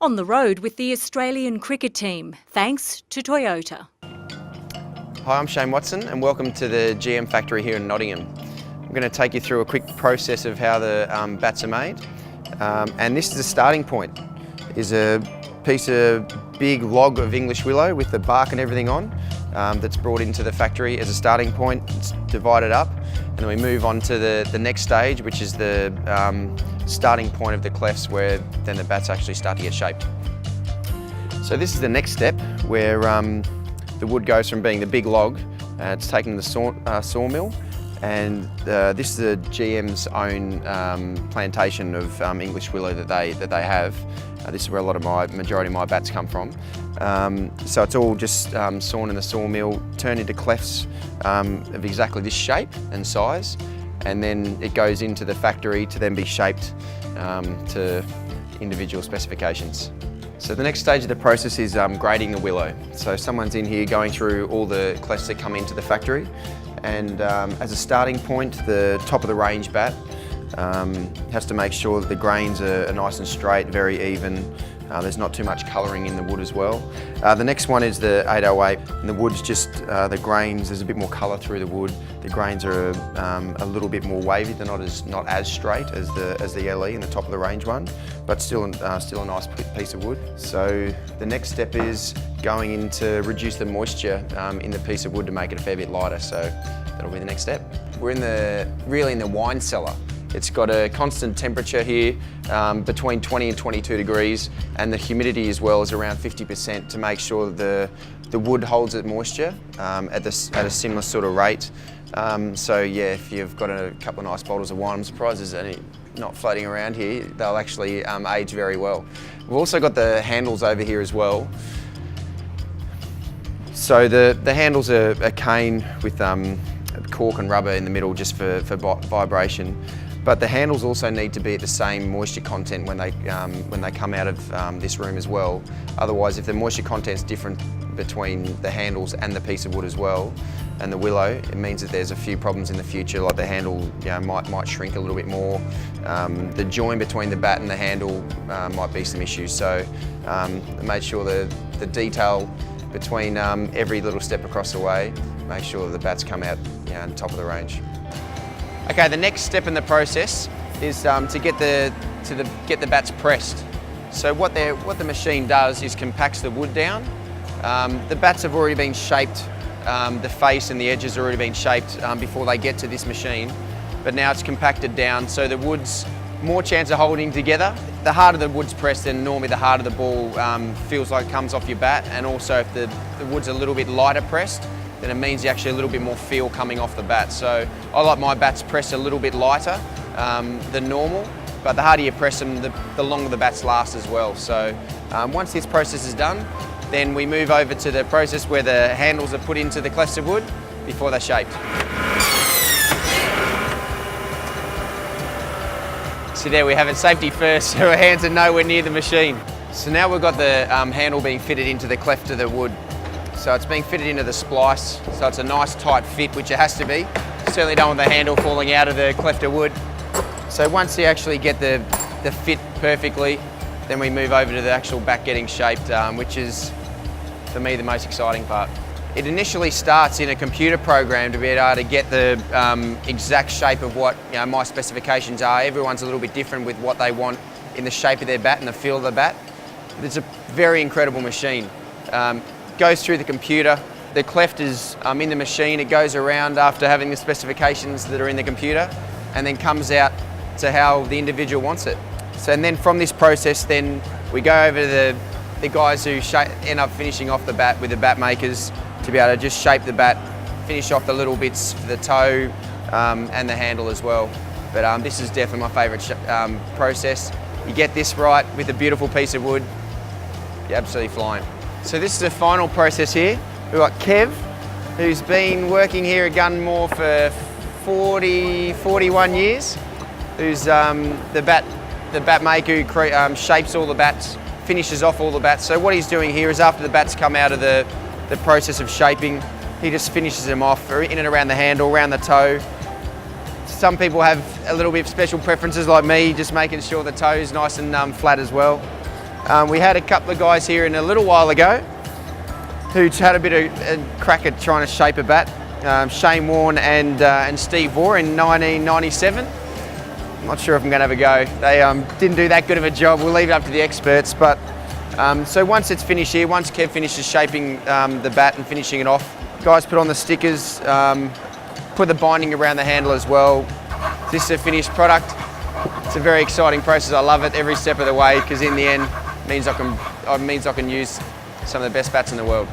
On the road with the Australian cricket team, thanks to Toyota. Hi, I'm Shane Watson and welcome to the GM factory here in Nottingham. I'm going to take you through a quick process of how the bats are made. And this is the starting point. Is a piece of big log of English willow with the bark and everything on that's brought into the factory as a starting point. It's divided up and then we move on to the next stage, which is the starting point of the clefts, where then the bats actually start to get shaped. So this is the next step where the wood goes from being the big log, it's taken to the sawmill, and this is the GM's own plantation of English willow that they have. This is where majority of my bats come from. So it's all just sawn in the sawmill, turned into clefts of exactly this shape and size, and then it goes into the factory to then be shaped to individual specifications. So the next stage of the process is grading the willow. So someone's in here going through all the clefts that come into the factory, and as a starting point, the top of the range bat has to make sure that the grains are nice and straight, very even. There's not too much colouring in the wood as well. The next one is the 808, and the wood's just, the grains, there's a bit more colour through the wood. The grains are a little bit more wavy, they're not as straight as the LE and the top of the range one, but still a nice piece of wood. So the next step is going in to reduce the moisture in the piece of wood to make it a fair bit lighter, so that'll be the next step. We're really in the wine cellar. It's got a constant temperature here between 20 and 22 degrees, and the humidity as well is around 50% to make sure the wood holds its moisture at a similar sort of rate. So yeah, if you've got a couple of nice bottles of wine, I'm surprised there's any not floating around here, they'll actually age very well. We've also got the handles over here as well. So the handles are a cane with cork and rubber in the middle just for vibration. But the handles also need to be at the same moisture content when they come out of this room as well. Otherwise, if the moisture content's different between the handles and the piece of wood as well, and the willow, it means that there's a few problems in the future, like the handle might shrink a little bit more. The join between the bat and the handle might be some issues. So make sure the detail between every little step across the way, make sure that the bats come out on top of the range. Okay, the next step in the process is to get the bats pressed. So what the machine does is compacts the wood down. The bats have already been shaped, the face and the edges have already been shaped before they get to this machine, but now it's compacted down so the wood's more chance of holding together. The harder the wood's pressed, then normally the harder the ball feels like it comes off your bat, and also if the wood's a little bit lighter pressed, then it means you actually a little bit more feel coming off the bat. So I like my bats pressed a little bit lighter than normal, but the harder you press them, the longer the bats last as well. So once this process is done, then we move over to the process where the handles are put into the clefts of wood before they're shaped. So there we have it, safety first, so our hands are nowhere near the machine. So now we've got the handle being fitted into the cleft of the wood. So it's being fitted into the splice, so it's a nice tight fit, which it has to be. Certainly don't want the handle falling out of the cleft of wood. So once you actually get the fit perfectly, then we move over to the actual bat getting shaped, which is, for me, the most exciting part. It initially starts in a computer program to be able to get the exact shape of what my specifications are. Everyone's a little bit different with what they want in the shape of their bat and the feel of the bat. But it's a very incredible machine. Goes through the computer, the cleft is in the machine, it goes around after having the specifications that are in the computer, and then comes out to how the individual wants it. So and then from this process, then we go over to the guys who end up finishing off the bat with the bat makers to be able to just shape the bat, finish off the little bits for the toe and the handle as well. But this is definitely my favourite process. You get this right with a beautiful piece of wood, you're absolutely flying. So this is the final process here. We've got Kev, who's been working here at Gunmore for 41 years, who's the bat maker who shapes all the bats, finishes off all the bats. So what he's doing here is after the bats come out of the process of shaping, he just finishes them off in and around the handle, around the toe. Some people have a little bit of special preferences like me, just making sure the toe is nice and flat as well. We had a couple of guys here in a little while ago who had a bit of a crack at trying to shape a bat. Shane Warne and Steve Vore in 1997. I'm not sure if I'm going to have a go. They didn't do that good of a job. We'll leave it up to the experts. But so once it's finished here, once Kev finishes shaping the bat and finishing it off, guys put on the stickers, put the binding around the handle as well. This is a finished product. It's a very exciting process. I love it every step of the way because in the end, it means I can use some of the best bats in the world.